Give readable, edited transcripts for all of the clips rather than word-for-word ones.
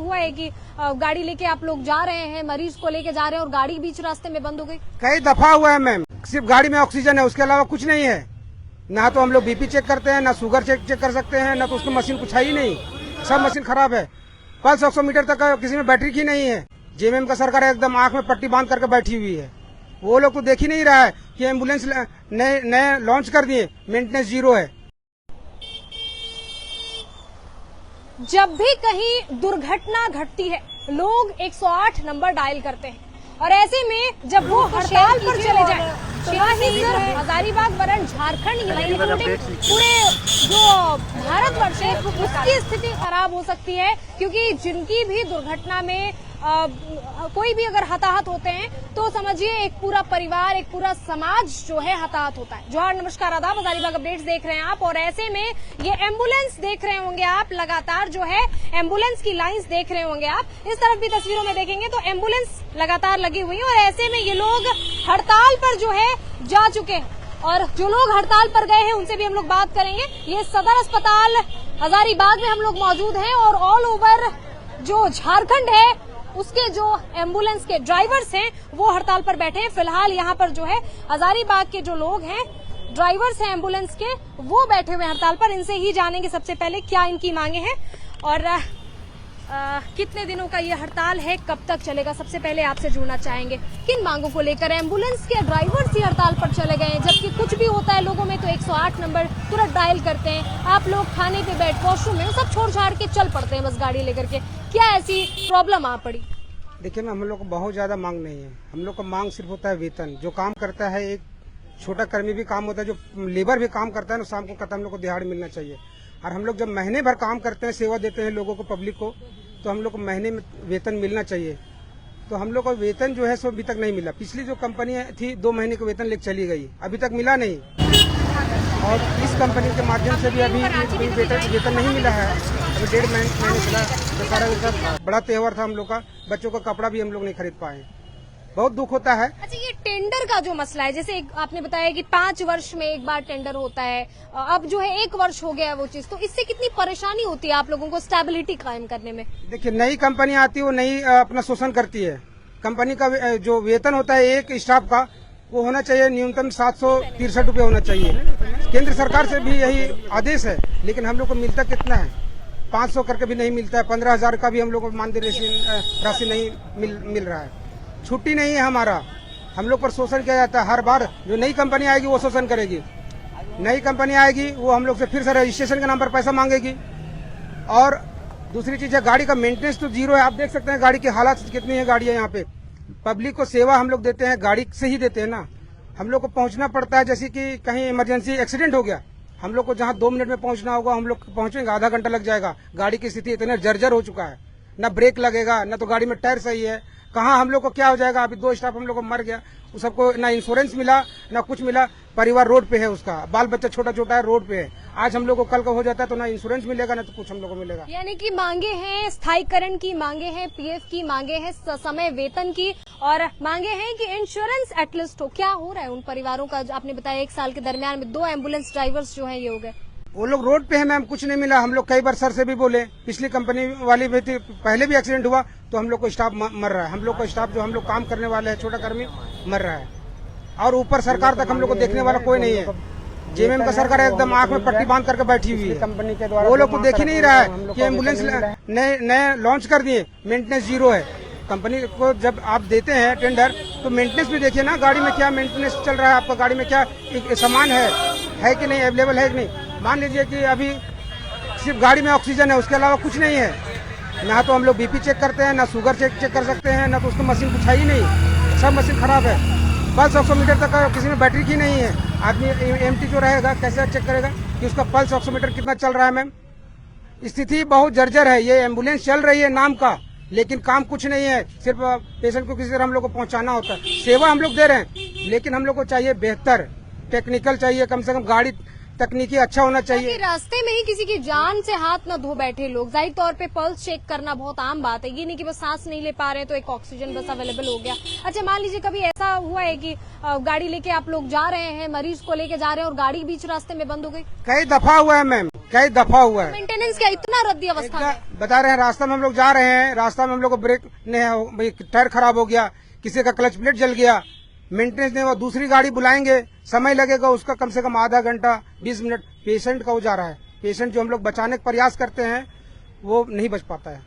हुआ है कि गाड़ी लेके आप लोग जा रहे हैं, मरीज को लेके जा रहे हैं और गाड़ी बीच रास्ते में बंद हो गई? कई दफा हुआ है मैम, सिर्फ गाड़ी में ऑक्सीजन है, उसके अलावा कुछ नहीं है। ना तो हम लोग बीपी चेक करते हैं, ना शुगर चेक कर सकते हैं, ना तो उसकी मशीन कुछ है ही नहीं, सब मशीन खराब है। पल्स ऑक्सीमीटर तक किसी में बैटरी की नहीं है। जेएमएम का सरकार एकदम आंख में पट्टी बांध करके बैठी हुई है। वो लोग तो देख ही नहीं रहा है कि एम्बुलेंस नए लॉन्च कर दिए, मेंटेनेंस जीरो है। जब भी कहीं दुर्घटना घटती है, लोग 108 नंबर डायल करते हैं और ऐसे में जब वो हड़ताल पर चले जाएं, तो ना ही सिर्फ हजारीबाग वरन झारखंड इंक्लूडिंग पूरे जो भारतवर्ष है उसकी स्थिति खराब हो सकती है, क्योंकि जिनकी भी दुर्घटना में कोई भी अगर हताहत होते हैं तो समझिए एक पूरा परिवार, एक पूरा समाज जो है हताहत होता है। जोहार, नमस्कार, आदाब, हजारीबाग अपडेट्स देख रहे हैं आप और ऐसे में ये एम्बुलेंस देख रहे होंगे आप, लगातार जो है एम्बुलेंस की लाइंस देख रहे होंगे आप। इस तरफ भी तस्वीरों में देखेंगे तो एम्बुलेंस लगातार लगी हुई है और ऐसे में ये लोग हड़ताल पर जो है जा चुके हैं और जो लोग हड़ताल पर गए हैं उनसे भी हम लोग बात करेंगे। ये सदर अस्पताल हजारीबाग में हम लोग मौजूद हैं और ऑल ओवर जो झारखंड है उसके जो एम्बुलेंस के ड्राइवर्स हैं वो हड़ताल पर बैठे हैं। फिलहाल यहाँ पर जो है हजारीबाग के जो लोग हैं, ड्राइवर्स हैं एम्बुलेंस के, वो बैठे हुए हड़ताल पर। इनसे ही जानेंगे सबसे पहले क्या इनकी मांगे हैं और कितने दिनों का ये हड़ताल है, कब तक चलेगा। सबसे पहले आपसे जुड़ना चाहेंगे किन मांगों को लेकर एम्बुलेंस के ड्राइवर्स ही हड़ताल पर चले गए हैं, जबकि कुछ भी होता है लोगों में तो 108 नंबर तुरंत डायल करते हैं। आप लोग खाने पे बैठ, वॉशरूम में, सब छोड़ छाड़ के चल पड़ते हैं बस गाड़ी लेकर के। क्या ऐसी प्रॉब्लम आ पड़ी? देखिए मैम, हम लोग को बहुत ज्यादा मांग नहीं है। हम लोग का मांग सिर्फ होता है वेतन। जो काम करता है, एक छोटा कर्मी भी काम होता है, जो लेबर भी काम करता है ना, शाम को कहता है हम लोग को दिहाड़ मिलना चाहिए। और हम लोग जब महीने भर काम करते हैं, सेवा देते हैं लोगों को, पब्लिक को, तो हम लोग को महीने में वेतन मिलना चाहिए। तो हम लोग को वेतन जो है सो अभी तक नहीं मिला। पिछली जो कंपनी थी 2 महीने का वेतन लेकर चली गई, अभी तक मिला नहीं। और इस कंपनी के माध्यम से भी अभी वेतन नहीं मिला है। अभी 1.5 महीने चला। दशहरा बड़ा त्योहार था हम लोग का, बच्चों का कपड़ा भी हम लोग नहीं खरीद पाए। बहुत दुख होता है। अच्छा, ये टेंडर का जो मसला है, जैसे आपने बताया कि 5 वर्ष में एक बार टेंडर होता है, अब जो है 1 वर्ष हो गया है वो चीज, तो इससे कितनी परेशानी होती है आप लोगों को स्टेबिलिटी कायम करने में? देखिए, नई कंपनी आती है वो नई अपना शोषण करती है। कंपनी का जो वेतन होता है एक स्टाफ का, वो होना चाहिए न्यूनतम 763 रुपये होना चाहिए। केंद्र सरकार से भी यही आदेश है, लेकिन हम लोग को मिलता कितना है? 500 करके भी नहीं मिलता है। 15,000 का भी हम लोग को मानदेय राशि नहीं मिल रहा है। छुट्टी नहीं है हमारा, हम लोग पर शोषण किया जाता है। हर बार जो नई कंपनी आएगी वो शोषण करेगी। नई कंपनी आएगी वो हम लोग से फिर से रजिस्ट्रेशन के नाम पर पैसा मांगेगी। और दूसरी चीज है, गाड़ी का मेंटेनेंस तो जीरो है। आप देख सकते हैं गाड़ी की हालत कितनी है। गाड़ियां यहाँ पे पब्लिक को सेवा हम लोग देते हैं, गाड़ी से ही देते हैं ना। हम लोग को पहुंचना पड़ता है, जैसे कि कहीं इमरजेंसी एक्सीडेंट हो गया, हम लोग को जहां 2 मिनट में पहुंचना होगा, हम लोग पहुंचेंगे आधा घंटा लग जाएगा। गाड़ी की स्थिति इतना जर्जर हो चुका है, न ब्रेक लगेगा, न तो गाड़ी में टायर सही है। कहाँ हम लोग को क्या हो जाएगा? अभी 2 स्टाफ हम लोग को मर गया, उस सबको ना इंश्योरेंस मिला ना कुछ मिला। परिवार रोड पे है, उसका बाल बच्चा छोटा छोटा है, रोड पे है। आज हम लोग को कल का हो जाता है तो ना इंश्योरेंस मिलेगा ना तो कुछ हम लोग को मिलेगा। यानी कि मांगे हैं, स्थायीकरण की मांगे हैं, पीएफ की मांगे हैं, समय वेतन की, और मांगे हैं कि इंश्योरेंस एटलीस्ट हो। क्या हो रहा है उन परिवारों का? आपने बताया 1 साल के दरमियान में 2 एम्बुलेंस ड्राइवर्स जो है ये हो गए। वो लोग रोड पे है मैम, कुछ नहीं मिला। हम लोग कई बार सर से भी बोले, पिछली कंपनी वाली भी थी, पहले भी एक्सीडेंट हुआ तो हम लोग को स्टाफ मर रहा है। हम लोग का स्टाफ जो हम लोग काम करने वाले हैं, छोटा कर्मी, मर रहा है। और ऊपर सरकार तक हम लोग को देखने वाला कोई नहीं है। जेएमएम का सरकार एकदम आंख में पट्टी बांध करके बैठी हुई है। कंपनी के द्वारा वो लोग तो देख ही नहीं रहा है कि एम्बुलेंस नए लॉन्च कर दिए, मेंटेनेंस जीरो है। कंपनी को जब आप देते हैं टेंडर तो मेंटेनेंस भी देखिए ना, गाड़ी में क्या मेंटेनेंस चल रहा है, आपका गाड़ी में क्या सामान है कि नहीं, अवेलेबल है कि नहीं। मान लीजिए कि अभी सिर्फ गाड़ी में ऑक्सीजन है, उसके अलावा कुछ नहीं है। ना तो हम लोग बीपी चेक करते हैं, ना शुगर चेक कर सकते हैं, ना तो उसकी मशीन कुछ है ही नहीं, सब मशीन खराब है। पल्स ऑक्सीमीटर तक किसी में बैटरी की नहीं है। आदमी एमटी जो रहेगा कैसे चेक करेगा कि उसका पल्स ऑक्सीमीटर कितना चल रहा है? मैम, स्थिति बहुत जर्जर है। ये एम्बुलेंस चल रही है नाम का, लेकिन काम कुछ नहीं है। सिर्फ पेशेंट को किसी तरह हम लोग को पहुंचाना होता है। सेवा हम लोग दे रहे हैं, लेकिन हम लोग को चाहिए बेहतर टेक्निकल चाहिए। कम से कम गाड़ी तकनीकी अच्छा होना ताकि चाहिए। रास्ते में ही किसी की जान से हाथ न धो बैठे लोग। जाहिर तौर पे पल्स चेक करना बहुत आम बात है, ये नहीं कि बस सांस नहीं ले पा रहे तो एक ऑक्सीजन बस अवेलेबल हो गया। अच्छा, मान लीजिए कभी ऐसा हुआ है कि गाड़ी लेके आप लोग जा रहे हैं, मरीज को लेके जा रहे हैं और गाड़ी बीच रास्ते में बंद हो गई? कई दफा हुआ है मैम, कई दफा हुआ है। मेंटेनेंस क्या इतना रद्दी अवस्था में? बता रहे हैं, रास्ता में हम लोग जा रहे हैं, रास्ता में हम लोग को ब्रेक नहीं, टायर खराब हो गया, किसी का क्लच प्लेट जल गया, मेंटेनेंस नहीं हुआ, दूसरी गाड़ी बुलाएंगे, समय लगेगा उसका कम से कम आधा घंटा 20 मिनट। पेशेंट का हो जा रहा है, पेशेंट जो हम लोग बचाने का प्रयास करते हैं वो नहीं बच पाता है।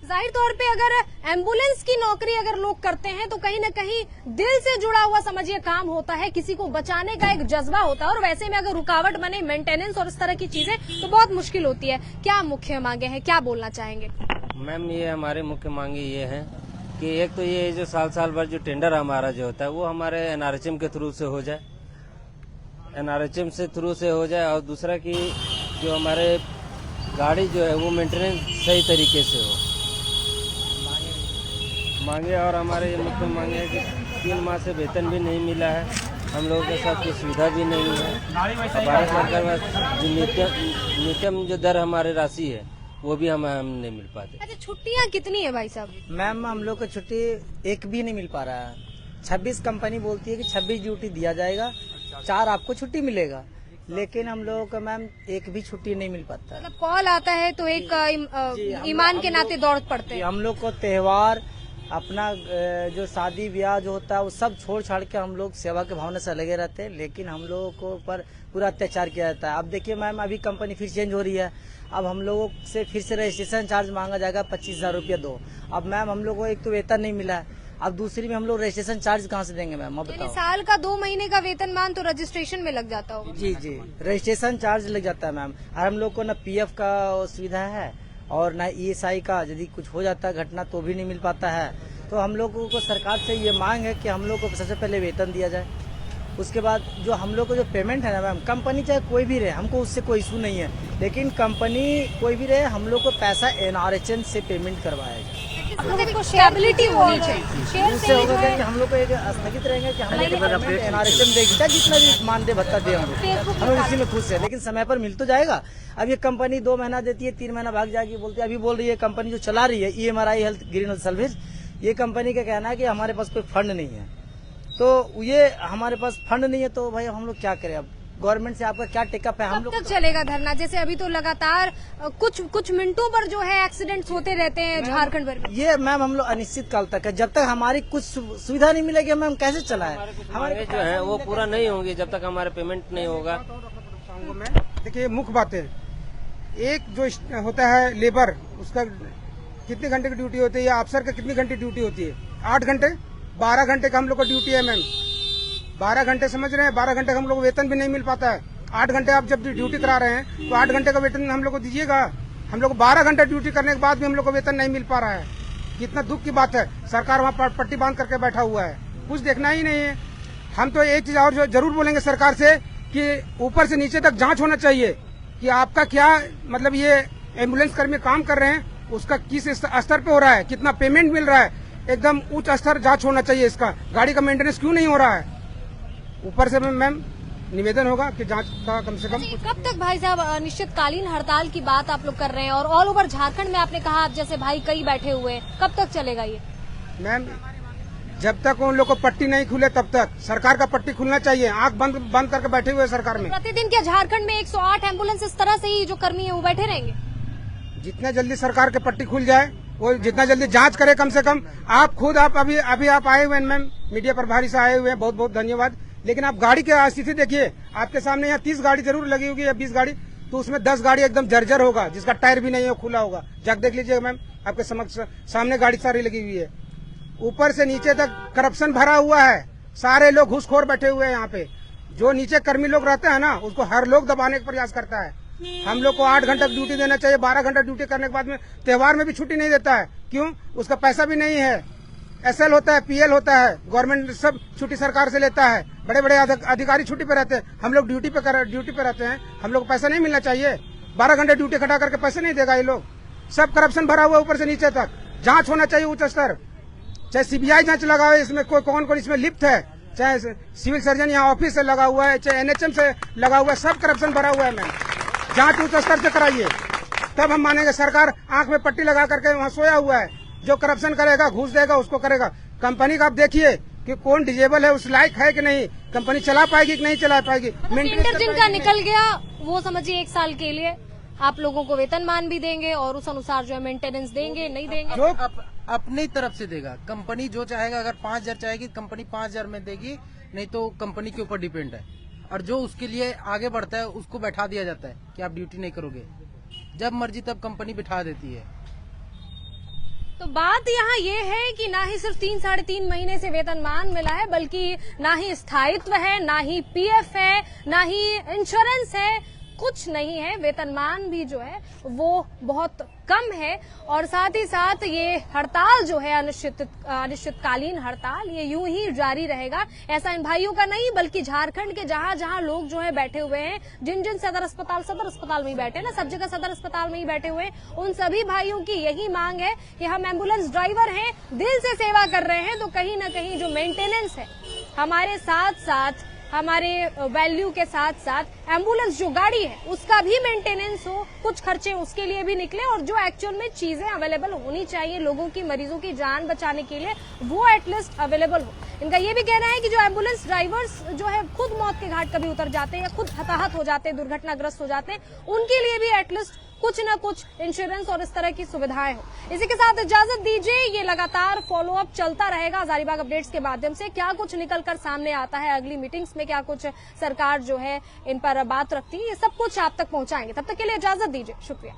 जाहिर तौर पे अगर एम्बुलेंस की नौकरी अगर लोग करते हैं तो कहीं न कहीं दिल से जुड़ा हुआ समझिए काम होता है, किसी को बचाने का एक जज्बा होता है, और वैसे में अगर रुकावट बने मेंटेनेंस और इस तरह की चीजें तो बहुत मुश्किल होती है। क्या मुख्य मांगे हैं, क्या बोलना चाहेंगे? मैम, ये हमारे मुख्य मांगे ये हैं कि एक तो ये जो साल भर जो टेंडर हमारा जो होता है वो हमारे एनआरएचएम के थ्रू से हो जाए, एनआरएचएम से थ्रू से हो जाए, और दूसरा कि जो हमारे गाड़ी जो है वो मेंटेनेंस सही तरीके से हो मांगे। और हमारे ये मुख्य मांगे है कि 3 माह से वेतन भी नहीं मिला है, हम लोगों के साथ कोई सुविधा भी नहीं है। भारत सरकार में जो नित्यम जो दर हमारे राशि है वो भी हम नहीं मिल पाते। अच्छा, छुट्टियां कितनी है भाई साहब? मैम, हम लोग को छुट्टी एक भी नहीं मिल पा रहा है। 26 कंपनी बोलती है कि 26 ड्यूटी दिया जाएगा, 4 आपको छुट्टी मिलेगा, लेकिन हम लोगों को मैम एक भी छुट्टी नहीं मिल पाता। मतलब कॉल आता है तो एक ईमान के नाते दौड़ पड़ते हैं। हम लोग को त्योहार, अपना जो शादी ब्याह जो होता है वो सब छोड़ छाड़ के हम लोग सेवा के भावना से लगे रहते हैं, लेकिन हम लोगों को ऊपर पूरा अत्याचार किया जाता है। अब देखिए मैम, अभी कंपनी फिर चेंज हो रही है, अब हम लोगों से फिर से रजिस्ट्रेशन चार्ज मांगा जाएगा, 25,000 रुपया दो। अब मैम, हम लोग को एक तो वेतन नहीं मिला है, अब दूसरी में हम लोग रजिस्ट्रेशन चार्ज कहाँ से देंगे मैम, अब बताओ। साल का 2 महीने का वेतनमान तो रजिस्ट्रेशन में लग जाता होगा। जी, रजिस्ट्रेशन चार्ज लग जाता है मैम। और हम लोग को न पीएफ का सुविधा है और न ईएसआई का, यदि कुछ हो जाता है घटना तो भी नहीं मिल पाता है। तो हम लोगों को सरकार से ये मांग है कि हम लोग को सबसे पहले वेतन दिया जाए, उसके बाद जो हम लोग को जो पेमेंट है ना मैम, कंपनी चाहे कोई भी रहे, हमको उससे कोई इशू नहीं है, लेकिन कंपनी कोई भी रहे, हम लोग को पैसा एनआरएचएम से पेमेंट करवाया जाए। स्टेबिलिटी होनी चाहिए, उससे होगा कि हम लोग को एक स्थगित रहेंगे कि हम लोग एनआरएचएम देगी, चाहे जितना भी मानदेय भत्ता दे हम लोग उसी में खुश है, लेकिन समय पर मिल तो जाएगा। अब ये कंपनी 2 महीना देती है, 3 महीना भाग जाएगी, बोलती है। अभी बोल रही है कंपनी जो चला रही है EMRI health green health service, ये कंपनी का कहना है कि हमारे पास कोई फंड नहीं है। तो ये हमारे पास फंड नहीं है तो भाई हम लोग क्या करें? अब गवर्नमेंट से आपका क्या टेकअप है? हम लोग कब तक चलेगा धरना? जैसे अभी तो लगातार कुछ मिनटों पर जो है एक्सीडेंट्स होते रहते हैं झारखंड भर में। ये मैम हम लोग अनिश्चित काल तक है, जब तक हमारी कुछ सुविधा नहीं मिलेगी मैम कैसे चलाएं? हमारे जो है वो पूरा नहीं होंगे जब तक हमारे पेमेंट नहीं होगा। देखिए, मुख्य बात है, एक जो होता है लेबर, उसका कितने घंटे की ड्यूटी होती है या अफसर का कितनी घंटे ड्यूटी होती है? 8 घंटे, 12 घंटे का हम लोग का ड्यूटी है मैम। 12 घंटे समझ रहे हैं, 12 घंटे का हम लोग को वेतन भी नहीं मिल पाता है। 8 घंटे आप जब ड्यूटी करा रहे हैं तो 8 घंटे का वेतन हम लोग को दीजिएगा। हम लोग को 12 घंटे ड्यूटी करने के बाद भी हम लोग को वेतन नहीं मिल पा रहा है। कितना दुख की बात है। सरकार वहाँ पट्टी बांध करके बैठा हुआ है, कुछ देखना ही नहीं है। हम तो एक चीज और जो जरूर बोलेंगे सरकार से कि ऊपर से नीचे तक जांच होना चाहिए कि आपका क्या मतलब ये एम्बुलेंस कर्मी काम कर रहे हैं उसका किस स्तर पे हो रहा है, कितना पेमेंट मिल रहा है, एकदम उच्च स्तर जांच होना चाहिए। इसका गाड़ी का मेंटेनेंस क्यों नहीं हो रहा है? ऊपर से मैम निवेदन होगा कि जांच का कम से कम। कब तक भाई साहब अनिश्चितकालीन हड़ताल की बात आप लोग कर रहे हैं और ऑल ओवर झारखंड में आपने कहा आप जैसे भाई कई बैठे हुए हैं, कब तक चलेगा ये? मैम, जब तक उन लोग को पट्टी नहीं खुले तब तक सरकार का पट्टी खुलना चाहिए। आंख बंद करके बैठे हुए सरकार में। प्रतिदिन क्या झारखंड में 108 एम्बुलेंस इस तरह से ही जो कर्मी है वो बैठे रहेंगे? जितना जल्दी सरकार की पट्टी खुल जाए, वो जितना जल्दी जांच करे कम से कम। आप खुद अभी आप आए हुए हैं मैम, मीडिया प्रभारी से आए हुए हैं, बहुत बहुत धन्यवाद। लेकिन आप गाड़ी की स्थिति देखिए, आपके सामने यहाँ 30 गाड़ी जरूर लगी होगी या 20 गाड़ी, तो उसमें 10 गाड़ी एकदम जर्जर होगा, जिसका टायर भी नहीं हो, खुला होगा। जाके देख लीजिएगा मैम, आपके सामने गाड़ी सारी लगी हुई है। ऊपर से नीचे तक करप्शन भरा हुआ है, सारे लोग घूसखोर बैठे हुए हैं यहाँ पे। जो नीचे कर्मी लोग रहते हैं ना, उसको हर लोग दबाने का प्रयास करता है। हम लोग को 8 घंटा ड्यूटी देना चाहिए, 12 घंटा ड्यूटी करने के बाद में त्योहार में भी छुट्टी नहीं देता है। क्यों? उसका पैसा भी नहीं है। SL होता है, PL होता है, गवर्नमेंट सब छुट्टी सरकार से लेता है। बड़े बड़े अधिकारी छुट्टी पे रहते हैं, हम लोग ड्यूटी पे रहते हैं। हम लोग को पैसा नहीं मिलना चाहिए? 12 घंटे ड्यूटी खटा करके पैसे नहीं देगा ये लोग। सब करप्शन भरा हुआ ऊपर से नीचे तक। जांच होना चाहिए उच्च स्तर, चाहे CBI जांच लगाओ, इसमें कौन इसमें लिप्त है, चाहे सिविल सर्जन यहाँ ऑफिस से लगा हुआ है, चाहे NHM से लगा हुआ है, सब करप्शन भरा हुआ है मैम। जांच उच्च स्तर से कराइए, तब हम मानेंगे। सरकार आंख में पट्टी लगा करके वहाँ सोया हुआ है, जो करप्शन करेगा, घूस देगा, उसको करेगा। कंपनी का आप देखिए कि कौन डिजेबल है, उस लायक है कि नहीं, कंपनी चला पाएगी कि नहीं चला पाएगी। टेंडर जिनका निकल गया वो समझिए 1 साल के लिए आप लोगों को वेतनमान भी देंगे और उस अनुसार जो है मेंटेनेंस देंगे, नहीं देंगे? जो अपनी तरफ से देगा कंपनी, जो चाहेगा। अगर 5,000 चाहेगी कंपनी 5,000 में देगी, नहीं तो कंपनी के ऊपर डिपेंड है। और जो उसके लिए आगे बढ़ता है उसको बैठा दिया जाता है कि आप ड्यूटी नहीं करोगे, जब मर्जी तब कंपनी बिठा देती है। तो बात यहाँ ये है कि ना ही सिर्फ 3-3.5 महीने से वेतनमान मिला है, बल्कि ना ही स्थायित्व है, ना ही PF है, ना ही इंश्योरेंस है, कुछ नहीं है। वेतनमान भी जो है वो बहुत कम है और साथ ही साथ ये हड़ताल जो है अनिश्चितकालीन हड़ताल, ये यूं ही जारी रहेगा। ऐसा इन भाइयों का नहीं बल्कि झारखंड के जहां जहां लोग जो है बैठे हुए हैं, जिन जिन सदर अस्पताल में ही बैठे ना, सब जगह सदर अस्पताल में ही बैठे हुए हैं, उन सभी भाइयों की यही मांग है कि हम एम्बुलेंस ड्राइवर हैं, दिल से सेवा कर रहे हैं, तो कहीं ना कहीं जो मेंटेनेंस है हमारे साथ साथ, हमारे वैल्यू के साथ साथ एम्बुलेंस जो गाड़ी है उसका भी मेंटेनेंस हो, कुछ खर्चे उसके लिए भी निकले और जो एक्चुअल में चीजें अवेलेबल होनी चाहिए लोगों की, मरीजों की जान बचाने के लिए, वो एटलीस्ट अवेलेबल हो। इनका ये भी कहना है कि जो एम्बुलेंस ड्राइवर्स जो है खुद मौत के घाट कभी उतर जाते हैं या खुद हताहत हो जाते हैं, दुर्घटनाग्रस्त हो जाते हैं, उनके लिए भी एटलीस्ट कुछ न कुछ इंश्योरेंस और इस तरह की सुविधाएं हो। इसी के साथ इजाजत दीजिए, ये लगातार फॉलोअप चलता रहेगा हजारीबाग अपडेट्स के माध्यम से। क्या कुछ निकल कर सामने आता है, अगली मीटिंग्स में क्या कुछ सरकार जो है इन पर बात रखती है, ये सब कुछ आप तक पहुंचाएंगे। तब तक के लिए इजाजत दीजिए, शुक्रिया।